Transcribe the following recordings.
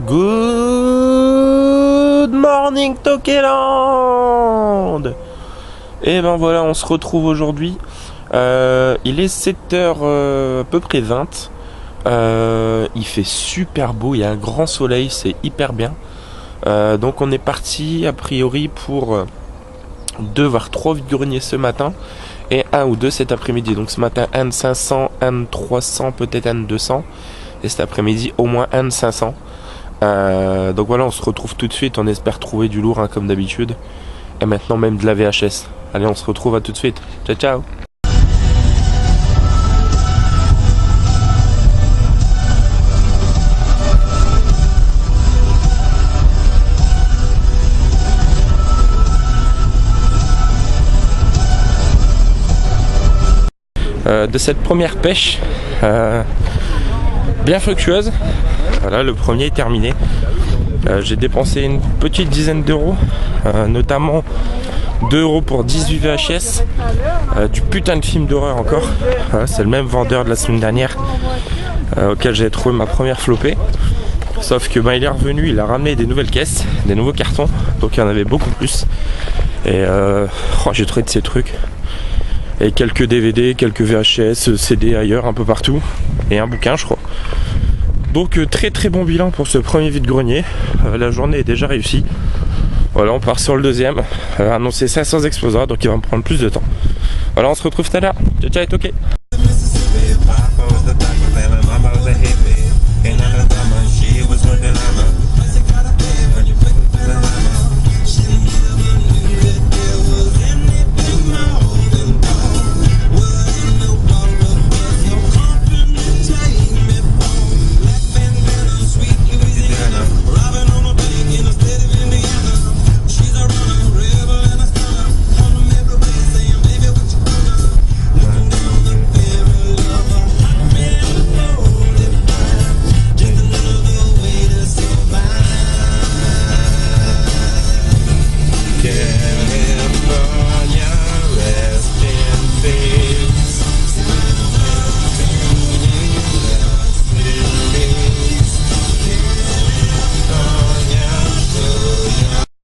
Good morning Tokeland. Et ben voilà, on se retrouve aujourd'hui. Il est 7h à peu près 20. Il fait super beau, il y a un grand soleil, c'est hyper bien. Donc on est parti a priori pour 2 voire 3 vide-greniers ce matin et 1 ou 2 cet après-midi. Donc ce matin un de 500, un de 300, peut-être un de 200 et cet après-midi au moins un de 500. Donc voilà, on se retrouve tout de suite, on espère trouver du lourd comme d'habitude et maintenant même de la VHS. Allez, on se retrouve à tout de suite. Ciao ciao. De cette première pêche bien fructueuse, voilà, le premier est terminé. J'ai dépensé une petite dizaine d'euros, notamment 2 euros pour 18 VHS, du putain de film d'horreur encore. C'est le même vendeur de la semaine dernière auquel j'ai trouvé ma première flopée, sauf que il est revenu, il a ramené des nouvelles caisses, des nouveaux cartons, donc il y en avait beaucoup plus et j'ai trouvé de ces trucs. Et quelques DVD, quelques VHS, CD ailleurs, un peu partout. Et un bouquin, je crois. Donc très très bon bilan pour ce premier vide-grenier. La journée est déjà réussie. Voilà, on part sur le deuxième. Annoncé 500 exposants, donc il va me prendre plus de temps. Voilà, on se retrouve tout à l'heure. Ciao ciao et ok.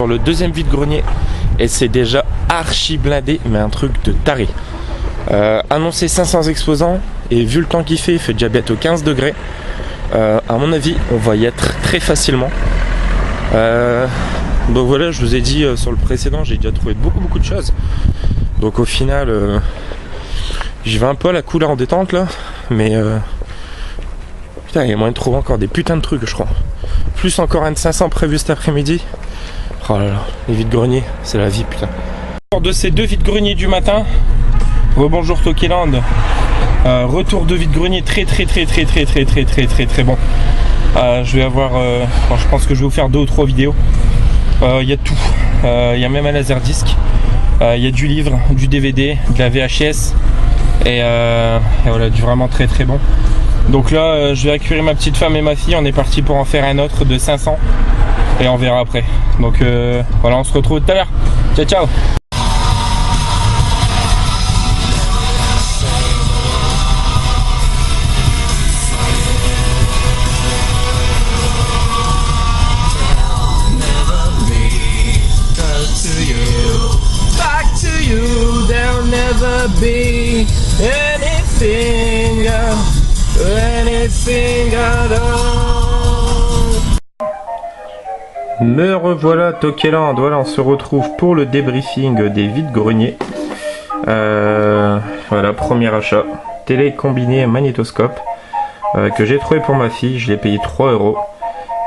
Le deuxième vide-grenier et c'est déjà archi blindé, mais un truc de taré. Annoncé 500 exposants et vu le temps qu'il fait, il fait déjà bientôt 15 degrés. À mon avis, on va y être très facilement. Donc voilà, je vous ai dit sur le précédent, j'ai déjà trouvé beaucoup de choses. Donc au final, j'y vais un peu à la couleur en détente là, mais putain, il y a moyen de trouver encore des putains de trucs, je crois. Plus encore un de 500 prévu cet après-midi. Oh là là, les vide-greniers, c'est la vie, putain. De ces 2 vide-greniers du matin, rebonjour Tokeland. Retour de vide-grenier très bon. Je vais avoir, je pense que je vais vous faire 2 ou 3 vidéos. Il y a tout, il y a même un laserdisc, il y a du livre, du DVD, de la VHS et voilà, du vraiment très bon. Donc là, je vais récupérer ma petite femme et ma fille, on est parti pour en faire un autre de 500. Et on verra après. Donc voilà, on se retrouve tout à l'heure. Ciao ciao. Me revoilà Tokeland, voilà, on se retrouve pour le débriefing des vide-greniers. Voilà, premier achat, télé combinée magnétoscope que j'ai trouvé pour ma fille, je l'ai payé 3 euros.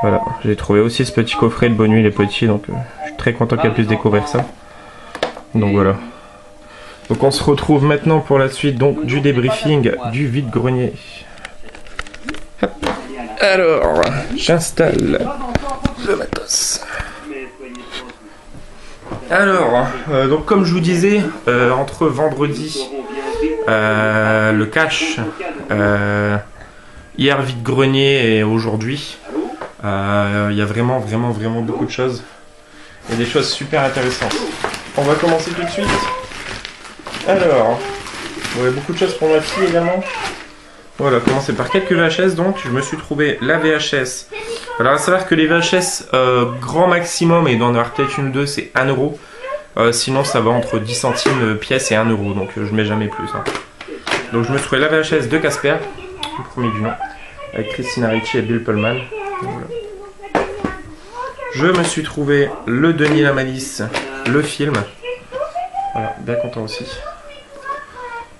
Voilà, j'ai trouvé aussi ce petit coffret de bonne nuit les petits, donc je suis très content qu'elle puisse découvrir ça. Donc voilà. Donc on se retrouve maintenant pour la suite donc du débriefing du vide-grenier. Alors, j'installe le matos. Alors, donc comme je vous disais, entre vendredi, le cash, hier vide-grenier et aujourd'hui, il y a vraiment beaucoup de choses. Il y a des choses super intéressantes. On va commencer tout de suite. Alors, il y a beaucoup de choses pour ma fille également. Voilà, commencer par quelques VHS donc. Je me suis trouvé la VHS Alors à savoir que les VHS grand maximum, et d'en avoir peut-être une ou deux, c'est 1 euro. Sinon ça va entre 10 centimes pièce et 1 euro, donc je mets jamais plus. Hein. Donc je me suis trouvé la VHS de Casper, le premier du nom, avec Christina Ricci et Bill Pullman. Voilà. Je me suis trouvé le Denis la Malice, le film. Voilà, bien content aussi.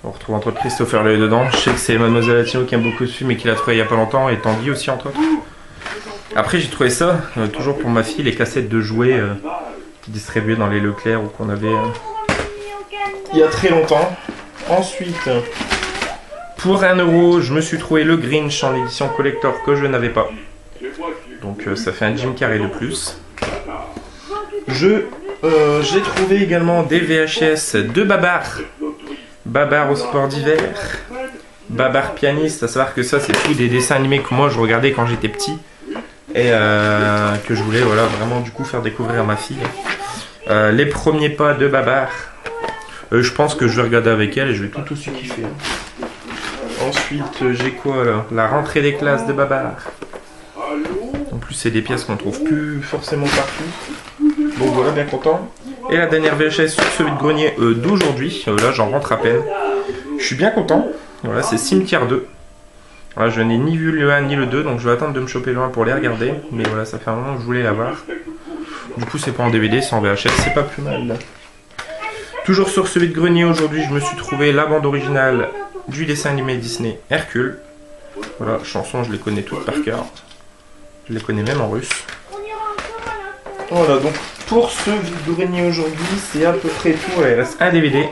On retrouve entre autres Christopher Lloyd dedans. Je sais que c'est Mademoiselle Latino qui aime beaucoup ce film et qui l'a trouvé il y a pas longtemps, et Tanguy aussi entre autres. Après j'ai trouvé ça, toujours pour ma fille, les cassettes de jouets distribuées dans les Leclerc ou qu'on avait il y a très longtemps. Ensuite, pour 1 euro, je me suis trouvé le Grinch en édition collector que je n'avais pas. Donc ça fait un Jim Carrey de plus. J'ai trouvé également des VHS de Babar. Babar au sport d'hiver. Babar pianiste, à savoir que ça c'est tous des dessins animés que moi je regardais quand j'étais petit. Et que je voulais voilà, vraiment du coup faire découvrir à ma fille. Les premiers pas de Babar. Je pense que je vais regarder avec elle et je vais tout aussi kiffer. Ensuite j'ai quoi là? La rentrée des classes de Babar. En plus c'est des pièces qu'on trouve plus forcément partout. Donc voilà, bien content. Et la dernière VHS sur ce vide-grenier d'aujourd'hui. Là j'en rentre à peine. Je suis bien content. Voilà, c'est Cimetière 2. Voilà, je n'ai ni vu le 1 ni le 2, donc je vais attendre de me choper le 1 pour les regarder. Mais voilà, ça fait un moment que je voulais l'avoir. Du coup c'est pas en DVD, c'est en VHS, c'est pas plus mal. Toujours sur ce vide-grenier aujourd'hui, je me suis trouvé la bande originale du dessin animé Disney Hercule. Voilà, chansons, je les connais toutes par cœur. Je les connais même en russe. Voilà, donc pour ce vide-grenier aujourd'hui, c'est à peu près tout. Il reste un DVD.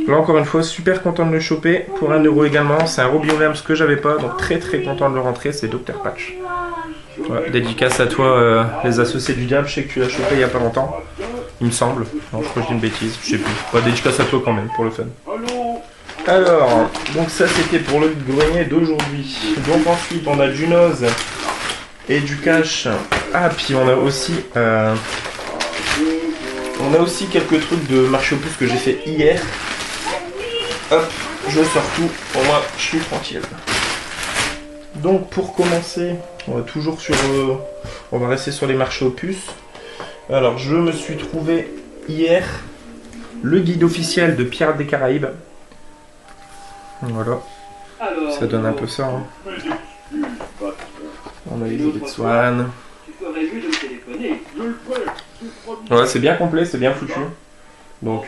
Là encore une fois, super content de le choper. Pour 1 euro également, c'est un Robbie Williams que j'avais pas. Donc très content de le rentrer, c'est Dr Patch. Voilà, dédicace à toi, les associés du diable. Je sais que tu l'as chopé il y a pas longtemps. Il me semble. Non, je crois que je dis une bêtise, je sais plus. Bah, dédicace à toi quand même, pour le fun. Alors, donc ça c'était pour le vide-grenier d'aujourd'hui. Donc ensuite, on a du Noz et du cash. Ah, puis on a aussi quelques trucs de marché aux puces que j'ai fait hier. Hop, je sors tout, pour moi je suis tranquille. Donc pour commencer, on va toujours sur on va rester sur les marchés aux puces. Alors je me suis trouvé hier le guide officiel de Pirates des Caraïbes. Voilà, ça donne un peu ça. Hein. On a les idées de Swan. Voilà, c'est bien complet, c'est bien foutu. Donc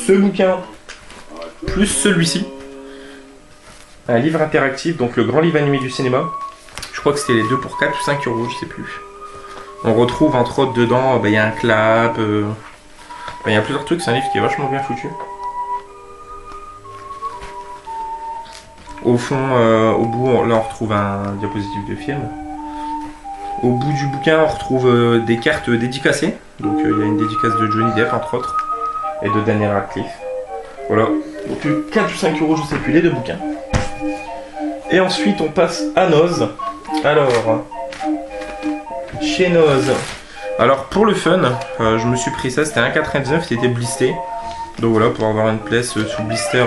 ce bouquin plus celui-ci, un livre interactif, donc le grand livre animé du cinéma. Je crois que c'était les deux pour 4 ou 5 euros, je sais plus. On retrouve entre autres dedans, il y a un clap, il y a plusieurs trucs, c'est un livre qui est vachement bien foutu. Au fond, au bout, là on retrouve un diapositive de film. Au bout du bouquin, on retrouve des cartes dédicacées. Donc il y a une dédicace de Johnny Depp entre autres, et de Daniel Radcliffe. Voilà, donc 4 ou 5 euros, je sais plus, les deux bouquins. Et ensuite on passe à Noz. Alors, chez Noz, alors pour le fun, je me suis pris ça, c'était 1,99, c'était blisté. Donc voilà, pour avoir une place sous blister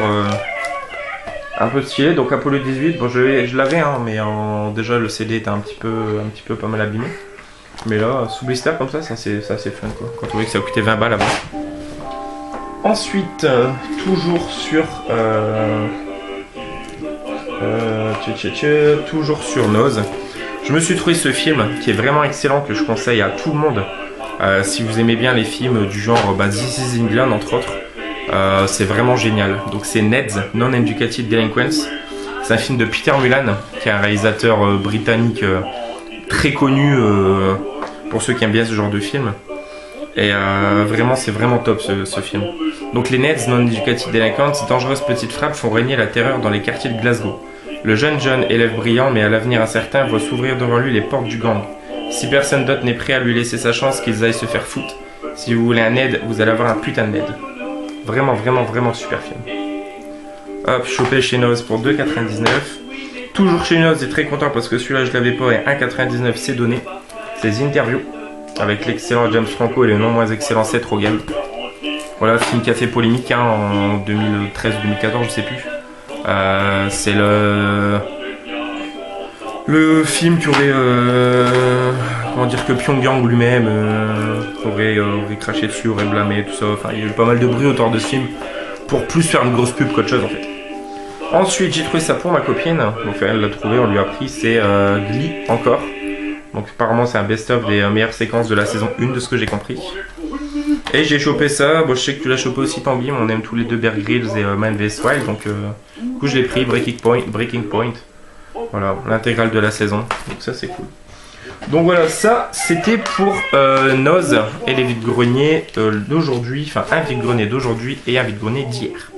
un peu stylé. Donc Apollo 18, bon je l'avais hein, mais déjà le CD était un petit peu pas mal abîmé. Mais là, sous blister comme ça, c'est assez fun quoi. Quand on voit que ça a coûté 20 balles avant. Ensuite, toujours sur toujours sur Noz, je me suis trouvé ce film qui est vraiment excellent, que je conseille à tout le monde. Si vous aimez bien les films du genre This is England entre autres, c'est vraiment génial. Donc c'est Ned's Non-Educated Delinquents. C'est un film de Peter Mullan, qui est un réalisateur britannique très connu pour ceux qui aiment bien ce genre de film. Et vraiment, c'est vraiment top ce film. Donc les Ned's Non-Educated Delinquents, dangereuses petites frappes, font régner la terreur dans les quartiers de Glasgow. Le jeune John, élève brillant mais à l'avenir incertain, voit s'ouvrir devant lui les portes du gang. Si personne d'autre n'est prêt à lui laisser sa chance, qu'ils aillent se faire foutre. Si vous voulez un Ned, vous allez avoir un putain de Ned. Vraiment, vraiment, vraiment super film. Hop, chopé chez Noz pour 2,99. Toujours chez Noz, et très content parce que celui-là je l'avais pas et 1,99 c'est donné. C'est The Interview, avec l'excellent James Franco et le non moins excellent Seth Rogen. Voilà, film qui a fait polémique hein, en 2013 ou 2014, je sais plus. C'est le Le film qui aurait, comment dire, que Pyongyang lui-même aurait craché dessus, aurait blâmé, tout ça. Enfin, il y a eu pas mal de bruit autour de ce film pour plus faire une grosse pub qu'autre chose en fait. Ensuite, j'ai trouvé ça pour ma copine, donc elle l'a trouvé, on lui a pris, c'est Glee encore. Donc apparemment c'est un best-of des meilleures séquences de la saison 1 de ce que j'ai compris. Et j'ai chopé ça, bon, je sais que tu l'as chopé aussi Tanguy, mais on aime tous les deux Bear Grylls et Man vs Wild, donc du coup je l'ai pris, Breaking Point. Voilà, l'intégrale de la saison, donc ça c'est cool. Donc voilà, ça c'était pour Noz et les vides-greniers d'aujourd'hui, enfin un vide-grenier d'aujourd'hui et un vide-grenier d'hier.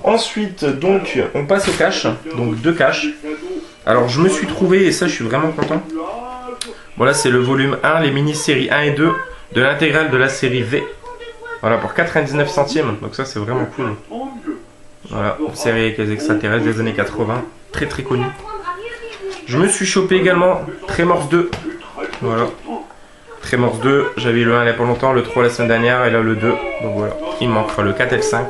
Ensuite, donc, on passe au cash, donc 2 caches. Alors je me suis trouvé, et ça je suis vraiment content. Voilà, c'est le volume 1, les mini-séries 1 et 2 de l'intégrale de la série V. Voilà, pour 99 centimes, donc ça c'est vraiment cool. Voilà, une série avec les extraterrestres des années 80, très très connue. Je me suis chopé également Tremors 2. Voilà. Tremors 2, j'avais le 1 il n'y a pas longtemps, le 3 la semaine dernière et là le 2. Donc voilà, il me manquera le 4 et le 5.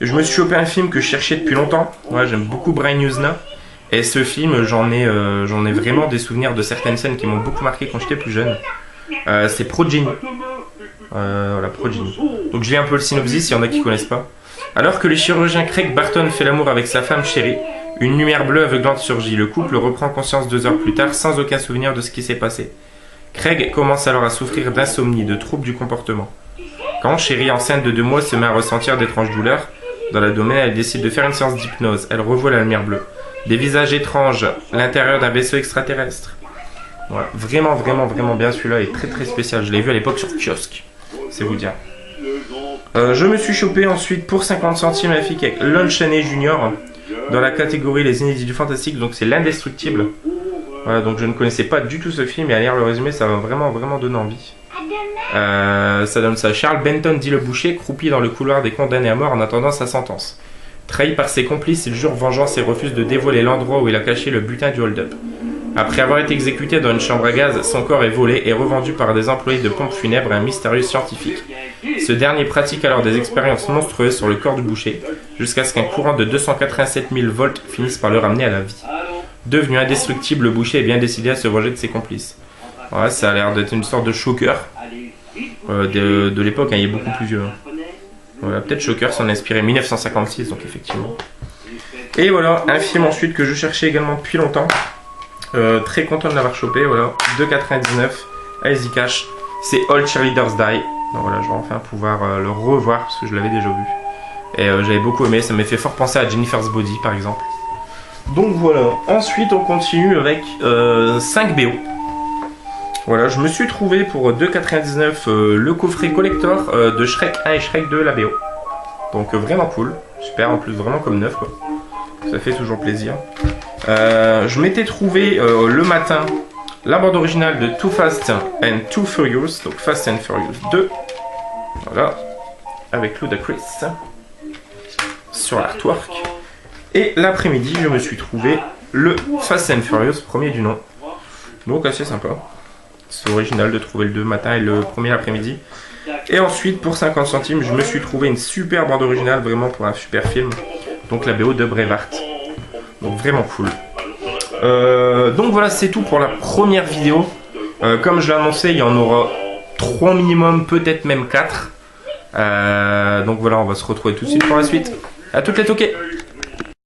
Je me suis chopé un film que je cherchais depuis longtemps. Ouais, j'aime beaucoup Brian Usna. Et ce film, j'en ai vraiment des souvenirs de certaines scènes qui m'ont beaucoup marqué quand j'étais plus jeune. C'est Progeny. Voilà, Progeny. Donc je lis un peu le synopsis, s'il y en a qui connaissent pas. Alors que le chirurgien Craig Barton fait l'amour avec sa femme chérie, une lumière bleue aveuglante surgit. Le couple reprend conscience 2 heures plus tard sans aucun souvenir de ce qui s'est passé. Craig commence alors à souffrir d'insomnie, de troubles du comportement. Quand chérie enceinte de 2 mois se met à ressentir d'étranges douleurs, dans l'abdomen, elle décide de faire une séance d'hypnose. Elle revoit la lumière bleue. Des visages étranges, l'intérieur d'un vaisseau extraterrestre. Voilà, vraiment bien, celui-là est très très spécial. Je l'ai vu à l'époque sur Kiosque, c'est vous dire. Je me suis chopé ensuite pour 50 centimes un film avec Lon Chaney Jr. dans la catégorie les inédits du fantastique, donc c'est l'Indestructible. Voilà, donc je ne connaissais pas du tout ce film et à lire le résumé, ça va vraiment donner envie. Ça donne ça. Charles Benton dit le boucher, croupi dans le couloir des condamnés à mort en attendant sa sentence. Trahi par ses complices, il jure vengeance et refuse de dévoiler l'endroit où il a caché le butin du hold-up. Après avoir été exécuté dans une chambre à gaz, son corps est volé et revendu par des employés de pompes funèbres à un mystérieux scientifique. Ce dernier pratique alors des expériences monstrueuses sur le corps du boucher, jusqu'à ce qu'un courant de 287 000 volts finisse par le ramener à la vie. Devenu indestructible, le boucher est bien décidé à se venger de ses complices. Ouais, ça a l'air d'être une sorte de Shocker de l'époque, hein, il est beaucoup plus vieux. Voilà, peut-être Shocker s'en a inspiré 1956, donc effectivement. Et voilà, un film ensuite que je cherchais également depuis longtemps. Très content de l'avoir chopé, voilà, 2,99, Easy Cash, c'est All Cheerleaders Die. Donc voilà, je vais enfin pouvoir le revoir parce que je l'avais déjà vu. Et j'avais beaucoup aimé, ça m'a fait fort penser à Jennifer's Body par exemple. Donc voilà, ensuite on continue avec 5 BO. Voilà, je me suis trouvé pour 2,99 le coffret collector de Shrek 1 et Shrek 2, la BO. Donc vraiment cool, super, en plus vraiment comme neuf quoi. Ça fait toujours plaisir. Je m'étais trouvé le matin la bande originale de Too Fast and Too Furious, donc Fast and Furious 2. Voilà, avec Ludacris sur l'artwork. Et l'après-midi, je me suis trouvé le Fast and Furious, premier du nom. Donc assez sympa. C'est original de trouver le 2 matin et le premier après-midi. Et ensuite, pour 50 centimes, je me suis trouvé une super bande originale, vraiment pour un super film. Donc la BO de Braveheart. Donc vraiment cool. Donc voilà, c'est tout pour la première vidéo. Comme je l'ai annoncé, il y en aura 3 minimum, peut-être même 4. Donc voilà, on va se retrouver tout de suite pour la suite. A toutes les toquées.